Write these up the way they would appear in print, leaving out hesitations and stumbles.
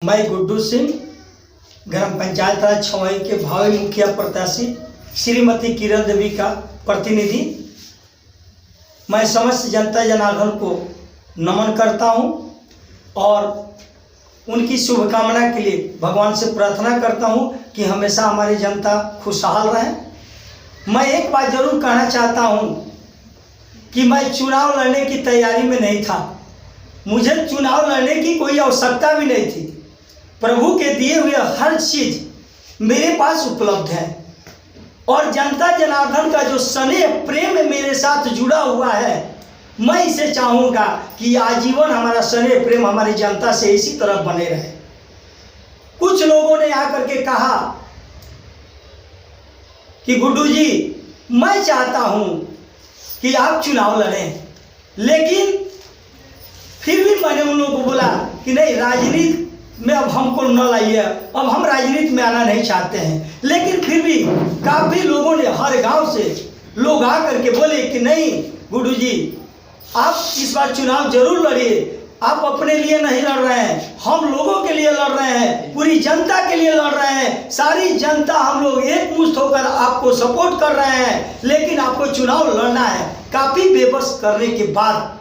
मैं गुड्डू सिंह ग्राम पंचायत राज छवई के भावी मुखिया प्रत्याशी श्रीमती किरण देवी का प्रतिनिधि। मैं समस्त जनता जनार्दन को नमन करता हूं और उनकी शुभकामना के लिए भगवान से प्रार्थना करता हूं कि हमेशा हमारी जनता खुशहाल रहे। मैं एक बात जरूर कहना चाहता हूं कि मैं चुनाव लड़ने की तैयारी में नहीं था। मुझे चुनाव लड़ने की कोई आवश्यकता भी नहीं थी। प्रभु के दिए हुए हर चीज मेरे पास उपलब्ध है और जनता जनार्दन का जो स्नेह प्रेम मेरे साथ जुड़ा हुआ है, मैं इसे चाहूँगा कि आजीवन हमारा स्नेह प्रेम हमारी जनता से इसी तरह बने रहे। कुछ लोगों ने आकर के कहा कि गुड्डू जी, मैं चाहता हूँ कि आप चुनाव लड़ें, लेकिन फिर भी मैंने उन लोगों को बोला कि नहीं, राजनीति में अब हमको न लाइए, अब हम राजनीति में आना नहीं चाहते हैं। लेकिन फिर भी काफ़ी लोगों ने, हर गांव से लोग आकर के बोले कि नहीं गुड्डू जी, आप इस बार चुनाव जरूर लड़िए। आप अपने लिए नहीं लड़ रहे हैं, हम लोगों के लिए लड़ रहे हैं, पूरी जनता के लिए लड़ रहे हैं। सारी जनता हम लोग एकमुश्त होकर आपको सपोर्ट कर रहे हैं, लेकिन आपको चुनाव लड़ना है। काफ़ी बेबस करने के बाद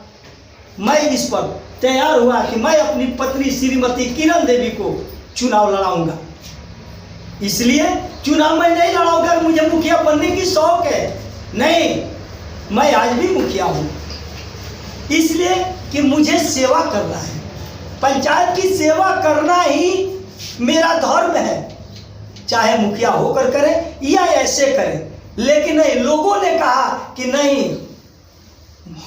मैं इस पर तैयार हुआ कि मैं अपनी पत्नी श्रीमती किरण देवी को चुनाव लड़ाऊंगा। इसलिए चुनाव मैं नहीं लड़ाऊंगा, मुझे मुखिया बनने की शौक है नहीं, मैं आज भी मुखिया हूँ इसलिए कि मुझे सेवा करना है। पंचायत की सेवा करना ही मेरा धर्म है, चाहे मुखिया होकर करें या ऐसे करें। लेकिन नहीं, लोगों ने कहा कि नहीं,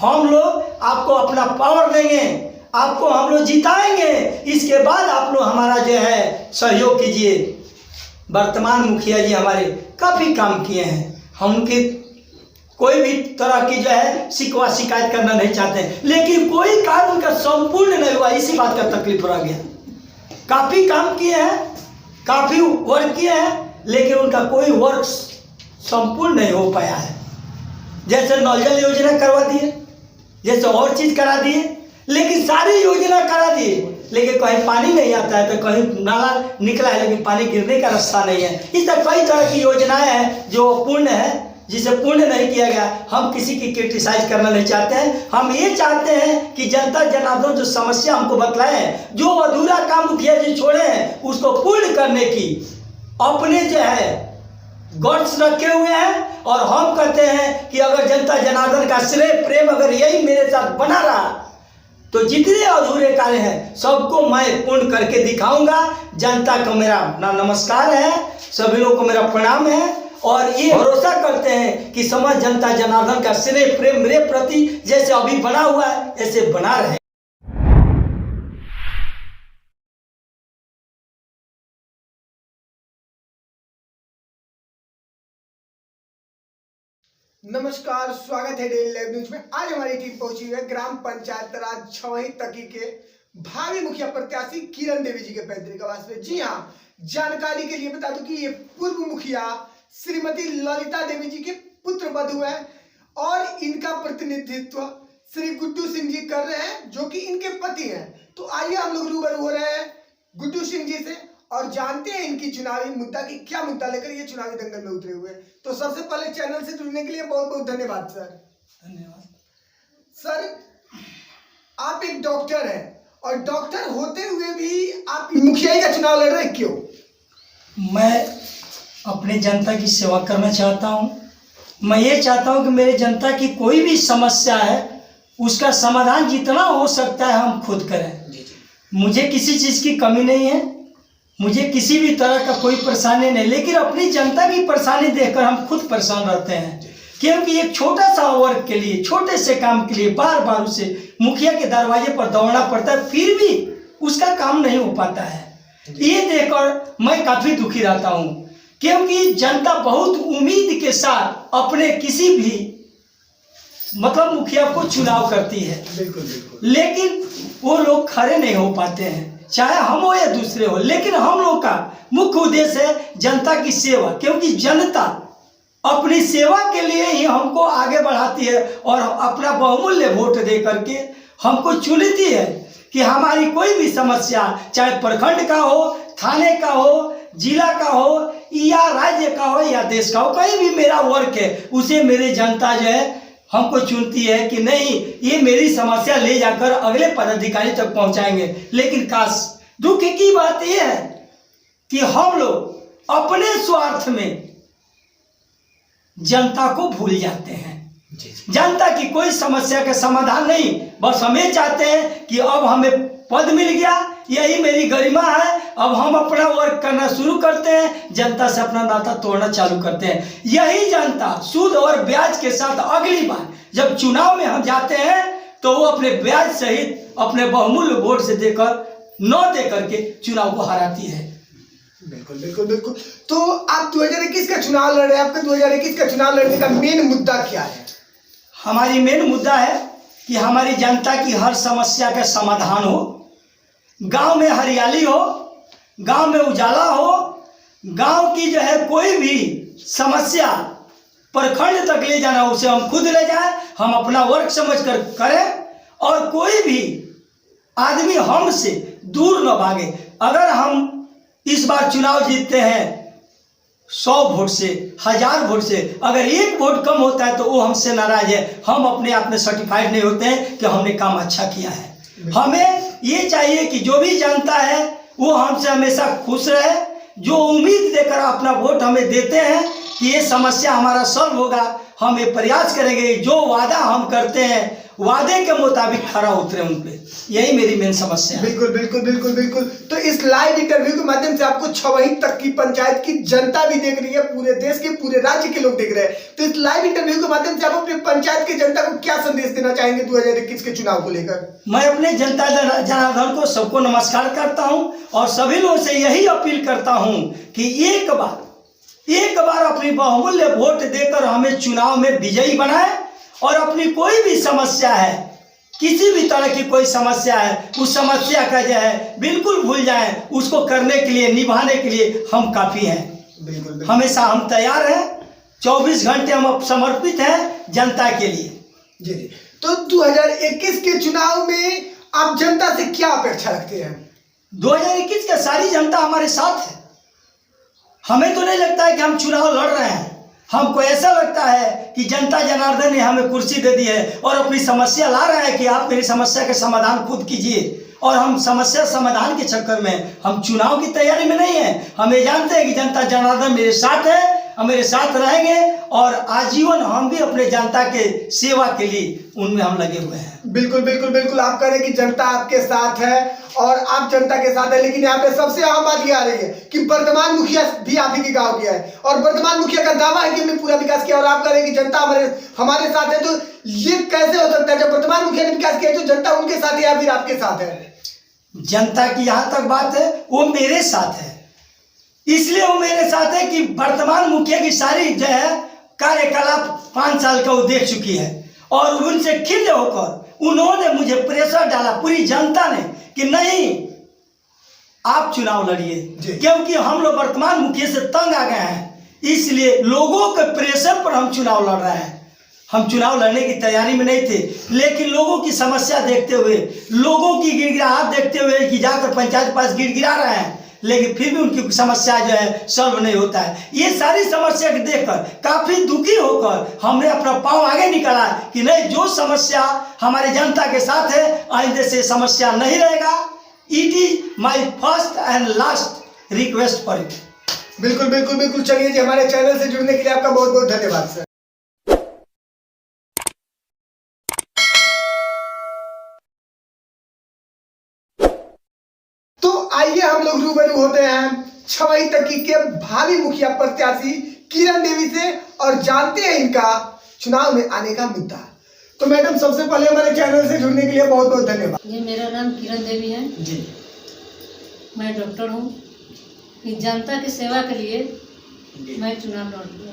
हम लोग आपको अपना पावर देंगे, आपको हम लोग जिताएंगे, इसके बाद आप लोग हमारा जो है सहयोग कीजिए। वर्तमान मुखिया जी हमारे काफ़ी काम किए हैं, हम उनके कोई भी तरह की जो है शिकवा शिकायत करना नहीं चाहते, लेकिन कोई कार्य उनका संपूर्ण नहीं हुआ, इसी बात का तकलीफ रह गया। काफ़ी काम किए हैं, काफ़ी वर्क किए हैं, लेकिन उनका कोई वर्क संपूर्ण नहीं हो पाया है। जैसे नल जल योजना करवा दिए, जैसे और चीज़ करा दिए, लेकिन सारी योजना करा दिए, लेकिन कहीं पानी नहीं आता है, तो कहीं नाला निकला है लेकिन पानी गिरने का रास्ता नहीं है। इस तरह कई तरह की योजनाएं हैं जो पूर्ण है, जिसे पूर्ण नहीं किया गया। हम किसी की क्रिटिसाइज करना नहीं चाहते हैं, हम ये चाहते हैं कि जनता जनार्दन जो समस्या हमको बतलाए हैं, जो अधूरा काम मुखिया जी छोड़े हैं, उसको पूर्ण करने की अपने जो है गट्स रखे हुए हैं। और हम कहते हैं कि अगर जनता जनार्दन का स्नेह प्रेम अगर यही मेरे साथ बना रहा, तो जितने अधूरे कार्य हैं सबको मैं पूर्ण करके दिखाऊंगा। जनता को मेरा नमस्कार है, सभी लोगों को मेरा प्रणाम है और ये भरोसा करते हैं कि समस्त जनता जनार्दन का स्नेह प्रेम मेरे प्रति जैसे अभी बना हुआ है, ऐसे बना रहे। नमस्कार, स्वागत है डेली लाइव न्यूज में। आज हमारी टीम पहुंची हुई है ग्राम पंचायत राज छवई तकी के भावी मुखिया प्रत्याशी किरण देवी जी के पैतृक आवास में। जी हाँ, जानकारी के लिए बता दूं कि ये पूर्व मुखिया श्रीमती ललिता देवी जी के पुत्र वधू है और इनका प्रतिनिधित्व श्री गुड्डू सिंह जी कर रहे हैं, जो कि इनके पति हैं। तो आइए हम लोग रूबरू हो रहे हैं गुड्डू सिंह जी से और जानते हैं इनकी चुनावी मुद्दा की क्या मुद्दा लेकर ये चुनावी दंगल में उतरे हुए। तो सबसे पहले चैनल से जुड़ने के लिए बहुत बहुत धन्यवाद सर। धन्यवाद सर, आप एक डॉक्टर हैं और डॉक्टर होते हुए भी आप मुखिया का चुनाव लड़ रहे हैं, क्यों? मैं अपने जनता की सेवा करना चाहता हूँ। मैं ये चाहता हूँ कि मेरे जनता की कोई भी समस्या है, उसका समाधान जितना हो सकता है हम खुद करें। मुझे किसी चीज़ की कमी नहीं है, मुझे किसी भी तरह का कोई परेशानी नहीं, लेकिन अपनी जनता की परेशानी देखकर हम खुद परेशान रहते हैं। क्योंकि एक छोटा सा वर्क के लिए, छोटे से काम के लिए बार बार उसे मुखिया के दरवाजे पर दौड़ना पड़ता है, फिर भी उसका काम नहीं हो पाता है। ये देखकर मैं काफ़ी दुखी रहता हूँ, क्योंकि जनता बहुत उम्मीद के साथ अपने किसी भी मतलब मुखिया को चुनाव करती है। बिल्कुल बिल्कुल। लेकिन वो लोग खड़े नहीं हो पाते हैं, चाहे हम हो या दूसरे हो। लेकिन हम लोग का मुख्य उद्देश्य है जनता की सेवा, क्योंकि जनता अपनी सेवा के लिए ही हमको आगे बढ़ाती है और अपना बहुमूल्य वोट दे करके हमको चुनती है। कि हमारी कोई भी समस्या, चाहे प्रखंड का हो, थाने का हो, जिला का हो, या राज्य का हो, या देश का हो, कहीं भी मेरा वर्क है, उसे मेरी जनता जो है हमको चुनती है कि नहीं, ये मेरी समस्या ले जाकर अगले पदाधिकारी तक पहुंचाएंगे। लेकिन काश दुख की बात यह है कि हम लोग अपने स्वार्थ में जनता को भूल जाते हैं। जनता की कोई समस्या का समाधान नहीं, बस हम ये चाहते हैं कि अब हमें पद मिल गया, यही मेरी गरिमा है, अब हम अपना वर्क करना शुरू करते हैं, जनता से अपना नाता तोड़ना चालू करते हैं। यही जनता सूद और ब्याज के साथ अगली बार जब चुनाव में हम जाते हैं तो वो अपने ब्याज सहित अपने बहुमूल्य वोट से देकर न दे करके चुनाव को हराती है। बिल्कुल बिल्कुल बिल्कुल। तो आप 2021 का चुनाव लड़ रहे हैं, आपका 2021 का चुनाव लड़ने का मेन मुद्दा क्या है? हमारी मेन मुद्दा है कि हमारी जनता की हर समस्या का समाधान हो, गांव में हरियाली हो, गांव में उजाला हो, गांव की जो है कोई भी समस्या प्रखंड तक ले जाना उसे हम खुद ले जाएं, हम अपना वर्क समझकर करें, और कोई भी आदमी हमसे दूर न भागे। अगर हम इस बार चुनाव जीतते हैं 100 वोट से, 1000 वोट से, अगर 1 वोट कम होता है तो वो हमसे नाराज है। हम अपने आप में सर्टिफाइड नहीं होते हैं कि हमने काम अच्छा किया है। हमें ये चाहिए कि जो भी जनता है वो हमसे हमेशा खुश रहे, जो उम्मीद देकर अपना वोट हमें देते हैं कि ये समस्या हमारा सॉल्व होगा, हम ये प्रयास करेंगे, जो वादा हम करते हैं वादे के मुताबिक खरा उतरे उन पे। यही मेरी मेन समस्या है। बिल्कुल बिल्कुल बिल्कुल बिल्कुल। तो इस लाइव इंटरव्यू के माध्यम से आपको छवही तक की पंचायत की जनता भी देख रही है, पूरे देश के, पूरे राज्य के लोग देख रहे हैं। तो इस लाइव इंटरव्यू के माध्यम से आप अपने पंचायत की जनता को क्या संदेश देना चाहेंगे 2021 के चुनाव को लेकर? मैं अपने जनता जनार्दन को सबको नमस्कार करता हूँ और सभी लोगों से यही अपील करता हूँ कि एक बार अपनी बहुमूल्य वोट देकर हमें चुनाव में विजयी बनाए, और अपनी कोई भी समस्या है, किसी भी तरह की कोई समस्या है, उस समस्या का जो है बिल्कुल भूल जाएं, उसको करने के लिए, निभाने के लिए हम काफ़ी हैं। बिल्कुल, बिल्कुल। हमेशा हम तैयार हैं, 24 घंटे हम समर्पित हैं जनता के लिए। जी जी। तो 2021 के चुनाव में आप जनता से क्या अपेक्षा रखते हैं? 2021 का सारी जनता हमारे साथ है। हमें तो नहीं लगता है कि हम चुनाव लड़ रहे हैं, हमको ऐसा लगता है कि जनता जनार्दन ने हमें कुर्सी दे दी है और अपनी समस्या ला रहा है कि आप मेरी समस्या का समाधान खुद कीजिए। और हम समस्या समाधान के चक्कर में हम चुनाव की तैयारी में नहीं है। हम ये जानते हैं कि जनता जनार्दन मेरे साथ है, हम मेरे साथ रहेंगे, और आजीवन हम भी अपने जनता के सेवा के लिए उनमें हम लगे हुए हैं। बिल्कुल बिल्कुल बिल्कुल। आप कह रहे हैं कि जनता आपके साथ है और आप जनता के साथ है, लेकिन यहाँ पे सबसे अहम बात ये आ रही है कि वर्तमान मुखिया भी आप ही के गांव गया है, और वर्तमान मुखिया का दावा है कि हमने पूरा विकास किया, और आप कह रहे हैं कि जनता हमारे साथ है। तो ये कैसे हो सकता है? जब वर्तमान मुखिया ने विकास किया तो जनता उनके साथ है या फिर आपके साथ है? जनता की यहाँ तक बात है, वो मेरे साथ है। इसलिए वो मेरे साथ है कि वर्तमान मुखिया की सारी जो है कार्यकलाप 5 साल का वो देख चुकी है, और उनसे खिले होकर उन्होंने मुझे प्रेशर डाला, पूरी जनता ने, कि नहीं आप चुनाव लड़िए, क्योंकि हम लोग वर्तमान मुखिया से तंग आ गए हैं। इसलिए लोगों के प्रेशर पर हम चुनाव लड़ रहे हैं। हम चुनाव लड़ने की तैयारी में नहीं थे, लेकिन लोगों की समस्या देखते हुए, लोगों की गिड़गिड़ाहट देखते हुए कि जाकर पंचायत के पास गिड़गिड़ा रहे हैं, लेकिन फिर भी उनकी समस्या जो है सॉल्व नहीं होता है। ये सारी समस्या को देखकर काफ़ी दुखी होकर हमने अपना पाँव आगे निकाला कि नहीं, जो समस्या हमारे जनता के साथ है, आइंदे से समस्या नहीं रहेगा। It is my first and last request for it. बिल्कुल बिल्कुल बिल्कुल। चलिए जी, हमारे चैनल से जुड़ने के लिए आपका बहुत बहुत धन्यवाद सर। आइए हम लोग रूबरू होते हैं छवही तकी के भावी मुखिया प्रत्याशी किरण देवी से, और जानते हैं इनका चुनाव में आने का मुद्दा। तो मैडम, सबसे पहले हमारे चैनल से जुड़ने के लिए बहुत बहुत धन्यवाद। जी, मेरा नाम किरण देवी है जी। मैं डॉक्टर हूँ। जनता की सेवा के लिए मैं चुनाव लड़ रही हूँ।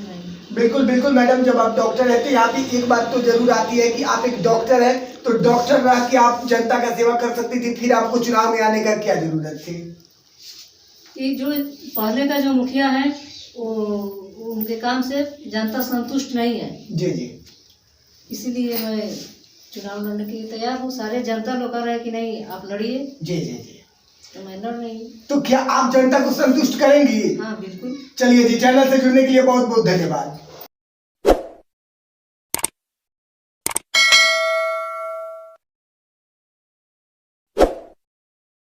बिल्कुल बिल्कुल मैडम, जब आप डॉक्टर है तो यहाँ पे एक बात तो जरूर आती है कि आप एक डॉक्टर है, तो डॉक्टर रह के आप जनता का सेवा कर सकती थी, फिर आपको चुनाव में आने का क्या जरूरत थी? ये जो पहले का जो मुखिया है वो उनके काम से जनता संतुष्ट नहीं है। जी जी। इसीलिए मैं चुनाव लड़ने के लिए तैयार हूँ। सारे जनता लोग कह रहे हैं कि नहीं आप लड़िए, जी जी जी। तो मैं लड़ रही हूँ। तो क्या आप जनता को संतुष्ट करेंगी? हाँ बिल्कुल। चलिए जी, चैनल से जुड़ने के लिए बहुत बहुत धन्यवाद।